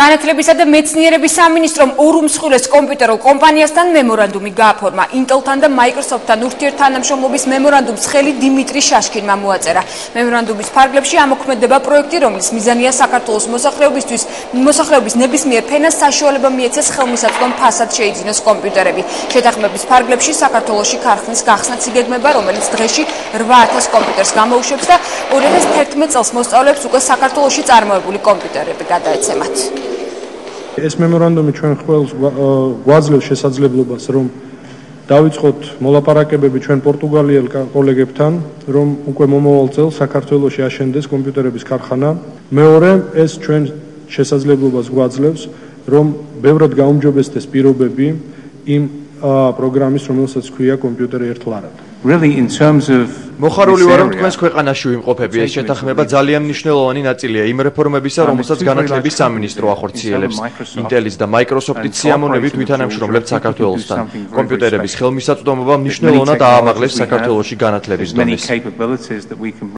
განათლებისა და მეცნიერების სამინისტრომ ორ უმსხვილეს კომპიუტერულ კომპანიასთან მემორანდუმი გააფორმა. Intel-თან და Microsoft-თან ურთიერთთანამშრომლობის მემორანდუმს ხელი დიმიტრი შაშკინმა მოაწერა. მემორანდუმის ფარგლებში ამოქმედება პროექტი, რომლის მიზანია საქართველოს მოსახლეობის ნებისმიერ ფენას საშუალება მიეცეს ხელმისაწვდომ ფასად შეიძინოს კომპიუტერები. შეთანხმების ფარგლებში საქართველოში ქარხნის გახსნაც იგეგმება, რომელიც დღეში 8000 კომპიუტერს გამოუშვებს და 2011 წელს მოსწავლეებს უკვე საქართველოში წარმოებული კომპიუტერები გადაეცემათ. ეს მემორანდუმი ჩვენ ყველს გვაძლევს შესაძლებლობას, რომ დავიწყოთ მოლაპარაკებები ჩვენ პორტუგალიელ კოლეგებთან, რომ უკვე მომავალ წელს საქართველოში აშენდეს კომპიუტერების ქარხანა. მეორე, ეს ჩვენ შესაძლებლობას გვაძლევს, რომ ბევრად გაუმჯობესდეს პირობები იმ პროგრამის, რომელსაც ქვია კომპიუტერი ერთლარად. Really in terms of მოხარული ვარ, რომ თქვენს ქვეყანაში ვიმყოფები. ეს შეთანხმება ძალიან მნიშვნელოვანი ნაწილია იმ რეფორმებისა, რომელსაც განათლების სამინისტრო ახორციელებს. Intel-ის და Microsoft-ის სიამოვნებით ვითანამშრომლებთ საქართველოსთან. კომპიუტერების ხელმისაწვდომობა მნიშვნელოვნად აამაღლებს საქართველოში განათლების დონეს.